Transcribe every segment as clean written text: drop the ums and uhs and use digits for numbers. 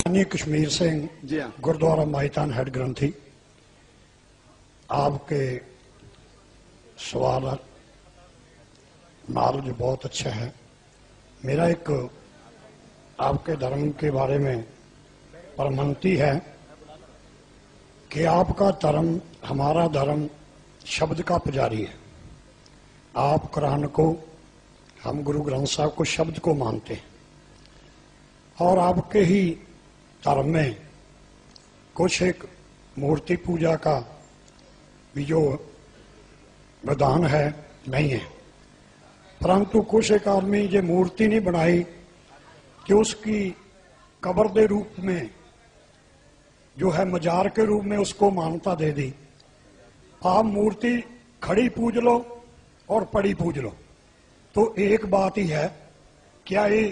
यानी कश्मीर सिंह जी हाँ। गुरुद्वारा माहितान हेड ग्रंथी। आपके सवाल नॉलेज बहुत अच्छा है। मेरा एक आपके धर्म के बारे में परमंती है कि आपका धर्म हमारा धर्म शब्द का पुजारी है। आप कुरान को, हम गुरु ग्रंथ साहब को शब्द को मानते हैं और आपके ही धर्म में कुछ एक मूर्ति पूजा का भी जो विधान है नहीं है, परंतु कुछ एक आदमी ये मूर्ति नहीं बनाई कि उसकी कब्र के रूप में जो है मजार के रूप में उसको मान्यता दे दी। आप मूर्ति खड़ी पूज लो और पड़ी पूज लो, तो एक बात ही है। क्या ये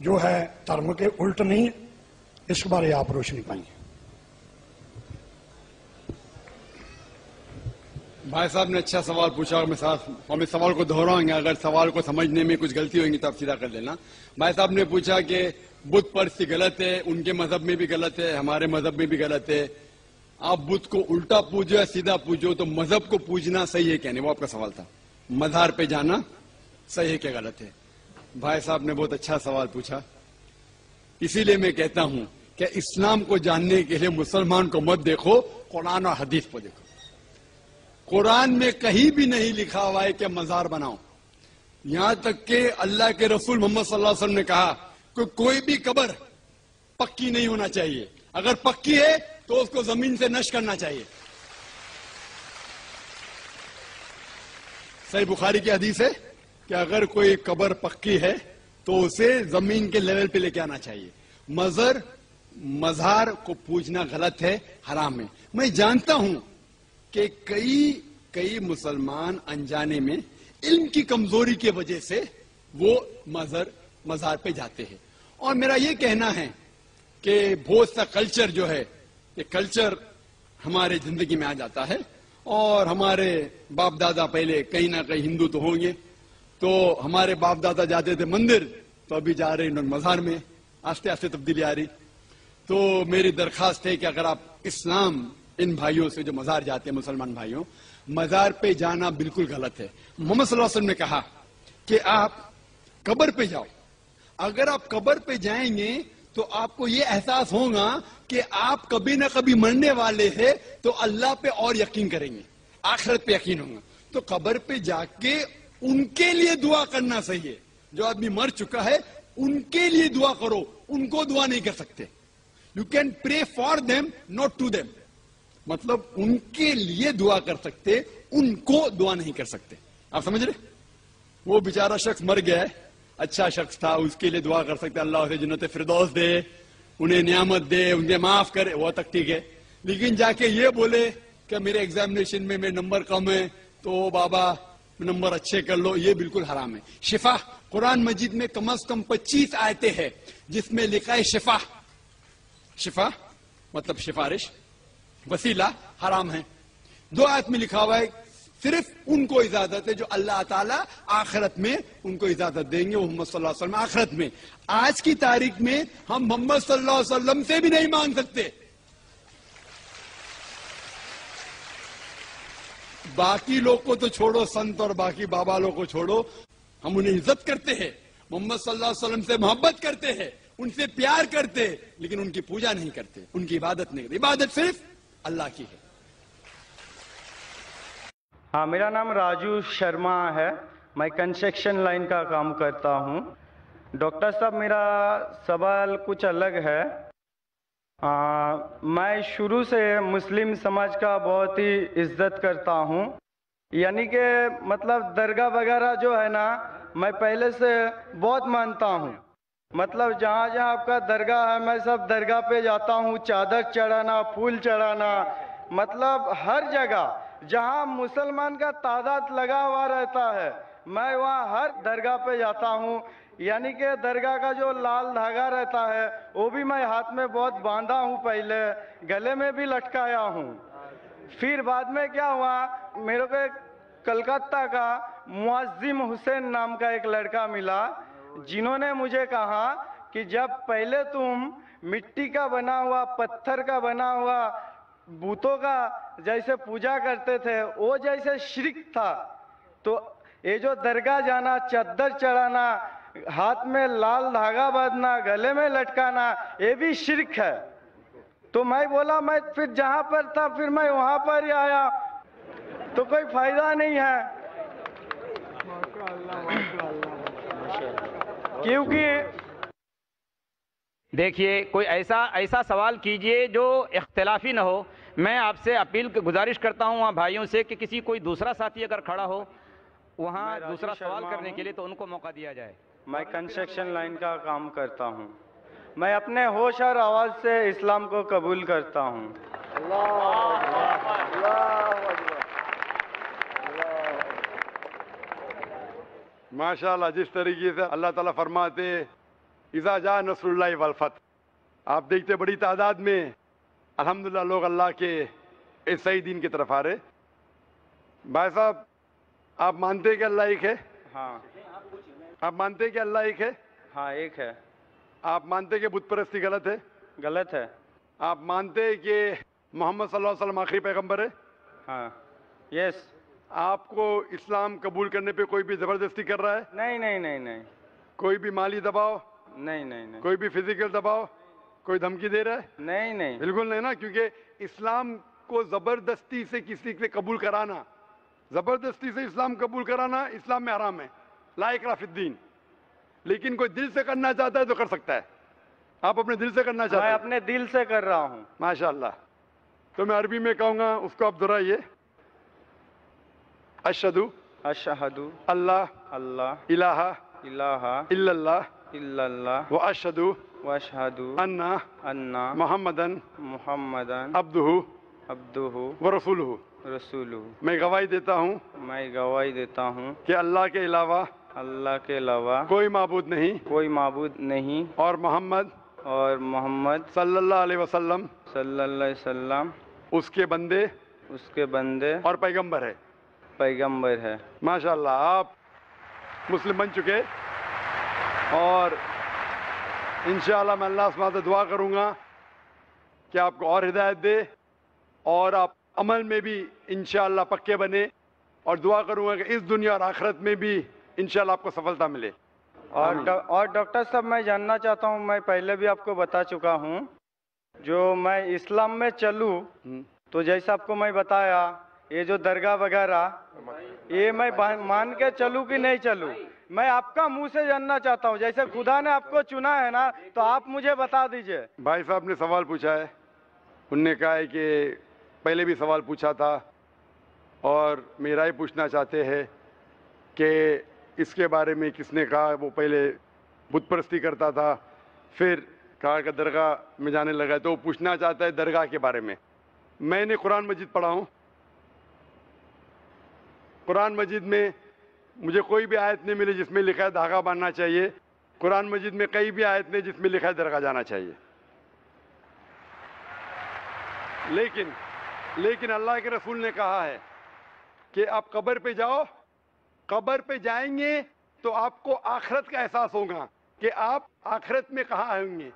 जो है धर्म के उल्ट नहीं है? इस बारे आप रोशनी पाइए। भाई साहब ने अच्छा सवाल पूछा और हम इस सवाल को दोहराएंगे। अगर सवाल को समझने में कुछ गलती होगी तो आप सीधा कर लेना। भाई साहब ने पूछा कि बुत परस्ती गलत है, उनके मजहब में भी गलत है, हमारे मजहब में भी गलत है। आप बुत को उल्टा पूजो या सीधा पूजो, तो मजहब को पूजना सही है क्या नहीं, वो आपका सवाल था। मजार पे जाना सही है क्या गलत है? भाई साहब ने बहुत अच्छा सवाल पूछा। इसीलिए मैं कहता हूं कि इस्लाम को जानने के लिए मुसलमान को मत देखो, कुरान और हदीस को देखो। कुरान में कहीं भी नहीं लिखा हुआ है कि मजार बनाओ। यहां तक कि अल्लाह के रसूल मोहम्मद सल्लल्लाहु अलैहि वसल्लम ने कहा कि कोई भी कब्र पक्की नहीं होना चाहिए, अगर पक्की है तो उसको जमीन से नष्ट करना चाहिए। सही बुखारी की हदीस है कि अगर कोई कब्र पक्की है तो उसे जमीन के लेवल पे लेके आना चाहिए। मजार को पूजना गलत है, हराम है। मैं जानता हूं कि कई मुसलमान अनजाने में इल्म की कमजोरी की वजह से वो मजार पे जाते हैं। और मेरा ये कहना है कि बहुत सा कल्चर जो है, ये कल्चर हमारे जिंदगी में आ जाता है। और हमारे बाप दादा पहले कहीं ना कहीं हिंदू तो होंगे, तो हमारे बाप दादा जाते थे मंदिर, तो अभी जा रहे हैं मजार में। आस्ते आस्ते तब्दीली आ रही। तो मेरी दरखास्त है कि अगर आप इस्लाम इन भाइयों से जो मजार जाते हैं, मुसलमान भाइयों, मजार पे जाना बिल्कुल गलत है। मोहम्मद सल्लल्लाहु अलैहि वसल्लम ने कहा कि आप कब्र पे जाओ। अगर आप कब्र पे जाएंगे तो आपको ये एहसास होगा कि आप कभी ना कभी मरने वाले हैं, तो अल्लाह पे और यकीन करेंगे, आखिरत पे यकीन होगा। तो कब्र पे जाके उनके लिए दुआ करना सही है। जो आदमी मर चुका है उनके लिए दुआ करो, उनको दुआ नहीं कर सकते। You can pray for them not to them, मतलब उनके लिए दुआ कर सकते, उनको दुआ नहीं कर सकते। आप समझ रहे? वो बेचारा शख्स मर गया है, अच्छा शख्स था, उसके लिए दुआ कर सकते, अल्लाह उसे जन्नत फिरदौस दे, उन्हें नियामत दे, उन्हें माफ करे, वो तक ठीक है। लेकिन जाके ये बोले कि मेरे एग्जामिनेशन में मेरे नंबर कम है, तो बाबा नंबर अच्छे कर लो, ये बिल्कुल हराम है। शिफा, कुरान मजीद में कम से कम 25 आयतें हैं जिसमें लिखा है शिफा। शिफा मतलब सिफारिश, वसीला हराम है। 2 आयत में लिखा हुआ है सिर्फ उनको इजाजत है जो अल्लाह ताला आखिरत में उनको इजाजत देंगे, मोहम्मद सल्लल्लाहु अलैहि वसल्लम आखिरत में। आज की तारीख में हम मोहम्मद सल्लल्लाहु अलैहि वसल्लम से भी नहीं मांग सकते। बाकी लोग को तो छोड़ो, संत और बाकी बाबा लोग को छोड़ो, हम उन्हें इज्जत करते हैं, मोहम्मद सल्लल्लाहु अलैहि वसल्लम से मोहब्बत करते हैं, उनसे प्यार करते, लेकिन उनकी पूजा नहीं करते, उनकी इबादत नहीं करते। इबादत सिर्फ अल्लाह की है। हाँ, मेरा नाम राजू शर्मा है। मैं कंस्ट्रक्शन लाइन का काम करता हूँ। डॉक्टर साहब, मेरा सवाल कुछ अलग है। मैं शुरू से मुस्लिम समाज का बहुत ही इज्जत करता हूँ। यानी कि मतलब दरगाह वगैरह जो है ना, मैं पहले से बहुत मानता हूँ। मतलब जहाँ जहाँ आपका दरगाह है, मैं सब दरगाह पे जाता हूँ, चादर चढ़ाना, फूल चढ़ाना, मतलब हर जगह जहाँ मुसलमान का तादाद लगा हुआ रहता है, मैं वहाँ हर दरगाह पे जाता हूँ। यानी कि दरगाह का जो लाल धागा रहता है वो भी मैं हाथ में बहुत बांधा हूँ, पहले गले में भी लटकाया हूँ। फिर बाद में क्या हुआ, मेरे को एक कलकत्ता का मुअज्जिम हुसैन नाम का एक लड़का मिला, जिन्होंने मुझे कहा कि जब पहले तुम मिट्टी का बना हुआ, पत्थर का बना हुआ, बूतों का जैसे पूजा करते थे, वो जैसे शिर्क था। तो ये जो दरगाह जाना, चद्दर चढ़ाना, हाथ में लाल धागा बांधना, गले में लटकाना, ये भी शिर्क है। तो मैं बोला, मैं फिर जहां पर था फिर मैं वहां पर ही आया, तो कोई फायदा नहीं है। क्योंकि देखिए, कोई ऐसा सवाल कीजिए जो इख्तिलाफी ना हो। मैं आपसे गुजारिश करता हूँ वहाँ भाइयों से कि किसी कोई दूसरा साथी अगर खड़ा हो वहाँ दूसरा सवाल करने के लिए, तो उनको मौका दिया जाए। मैं कंस्ट्रक्शन लाइन का काम करता हूँ। मैं अपने होश और आवाज से इस्लाम को कबूल करता हूँ। माशाअल्लाह, जिस तरीके से अल्लाह ताला फरमाते इज़ा जा नसरुल्लाहि वल फतह, आप देखते बड़ी तादाद में अल्हम्दुलिल्लाह लोग अल्लाह के इस सही दीन की तरफ आ रहे। भाई साहब, आप मानते हैं कि अल्लाह एक है? हाँ। आप मानते हैं कि अल्लाह एक है? हाँ, एक है। आप मानते हैं कि बुत परस्ती गलत है? गलत है। आप मानते हैं कि मोहम्मद सल्लल्लाहु अलैहि वसल्लम आखिरी पैगंबर है? हाँ, यस। आपको इस्लाम कबूल करने पे कोई भी जबरदस्ती कर रहा है? नहीं नहीं नहीं नहीं। कोई भी माली दबाव? नहीं नहीं नहीं। कोई भी फिजिकल दबाव? कोई धमकी दे रहा है? नहीं नहीं। बिल्कुल नहीं ना, क्योंकि इस्लाम को जबरदस्ती से किसी से कबूल कराना, जबरदस्ती से इस्लाम कबूल कराना इस्लाम में हराम है, ला इकराह फिद्दीन। लेकिन कोई दिल से करना चाहता है तो कर सकता है। आप अपने दिल से करना चाहते हैं? मैं अपने दिल से कर रहा हूँ। माशाअल्लाह। तो मैं अरबी में कहूँगा, उसको आप दोहराइए। अशहदु अशहदु अल्लाह अल्लाह इलाहा इलाहा इल्लल्लाह इल्लल्लाह व अशहदु व अशहदु अन्ना अन्ना मुहम्मदन मुहम्मदन अब्दुहु अब्दुहु व रसूलुहु। रसूलुहु। मैं गवाही देता हूँ मैं गवाही देता हूँ कि अल्लाह के अलावा अल्लाह के अलावा कोई माबूद नहीं कोई माबूद नहीं, और मोहम्मद सल्लल्लाहु अलैहि वसल्लम उसके बंदे उसके बंदे और पैगंबर है। पैगंबर है। माशाअल्लाह, आप मुस्लिम बन चुके, और इंशाअल्लाह मैं अल्लाह से दुआ करूँगा कि आपको और हिदायत दे और आप अमल में भी इंशाअल्लाह पक्के बने, और दुआ करूँगा कि इस दुनिया और आखिरत में भी इंशाअल्लाह आपको सफलता मिले। और डॉक्टर साहब, मैं जानना चाहता हूँ, मैं पहले भी आपको बता चुका हूँ, जो मैं इस्लाम में चलूँ तो जैसा आपको मैं बताया, ये जो दरगाह वगैरह, ये मैं मान के चलूँ कि नहीं चलूँ, मैं आपका मुंह से जानना चाहता हूँ। जैसे खुदा ने आपको चुना है ना, तो आप मुझे बता दीजिए। भाई साहब ने सवाल पूछा है, उनने कहा है कि पहले भी सवाल पूछा था और मेरा ही पूछना चाहते हैं कि इसके बारे में किसने कहा। वो पहले बुत परस्ती करता था, फिर कहा कि दरगाह में जाने लगा, तो वो पूछना चाहता है दरगाह के बारे में। मैंने कुरान मजीद पढ़ा हूँ, कुरान मजीद में मुझे कोई भी आयत नहीं मिली जिसमें लिखा है धागा बांधना चाहिए। कुरान मजीद में कई भी आयत नहीं जिसमें लिखा है दरगाह जाना चाहिए। लेकिन अल्लाह के रसूल ने कहा है कि आप कब्र पे जाओ, कब्र पे जाएंगे तो आपको आखिरत का एहसास होगा कि आप आखिरत में कहाँ होंगे।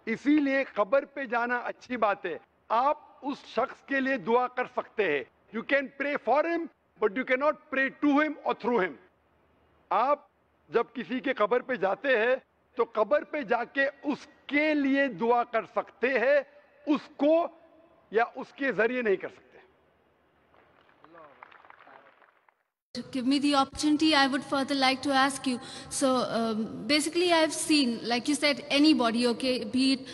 इसीलिए कब्र पे जाना अच्छी बात है। आप उस शख्स के लिए दुआ कर सकते हैं। You can pray for him but you can not pray to him और थ्रू हिम। आप जब किसी के कब्र पे जाते हैं तो कब्र पे जाके उसके लिए दुआ कर सकते हैं, उसको या उसके जरिए नहीं कर सकते। To give me the opportunity, I would further like to ask you. So basically I've seen, like you said, anybody, okay, be it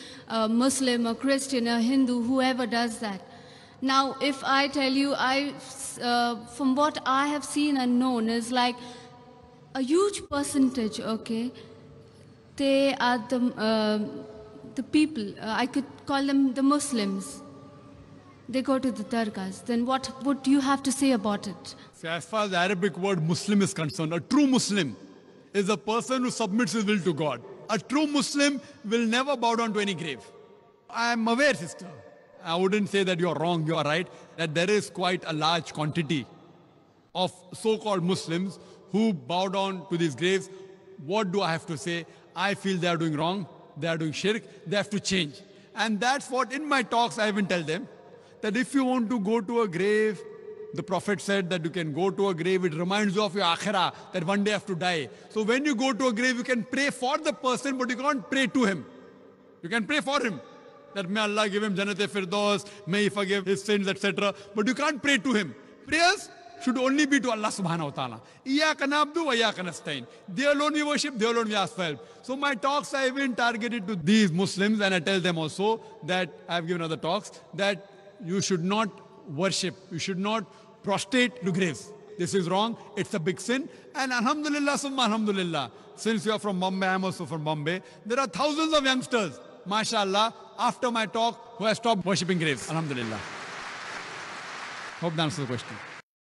Muslim or Christian or Hindu, whoever does that. Now if I tell you, from what I have seen and known is like a huge percentage, okay, they are the people, I could call them the Muslims. They go to the dargahs. Then what would you have to say about it? So as far as the Arabic word Muslim is concerned, a true Muslim is a person who submits his will to God. A true Muslim will never bow down to any grave. I am aware, sister, I wouldn't say that you're wrong, you're right, that there is quite a large quantity of so-called Muslims who bow down to these graves. What do I have to say? I feel they are doing wrong. they are doing shirk, they have to change. And that's what in my talks I even tell them, that if you want to go to a grave, the Prophet said that you can go to a grave, it reminds you of your akhirah, that one day you have to die. So when you go to a grave, you can pray for the person, but you can't pray to him. You can pray for him, that may Allah give him Jannat-e-Firdaus, may He forgive his sins, etc. But you can't pray to him. Prayers should only be to Allah subhanahu wa ta'ala. Iyyaka na'budu wa iyyaka nasta'in. They alone we worship, they alone we ask for help. So my talks I even targeted to these Muslims, and I tell them also that I have given other talks, that you should not worship, you should not prostrate to graves. This is wrong, it's a big sin. And alhamdulillah, summa alhamdulillah, since you are from Bombay, I am also from Bombay, there are thousands of youngsters, mashallah, after my talk, who have stopped worshipping graves. Alhamdulillah. Hope that answers the question.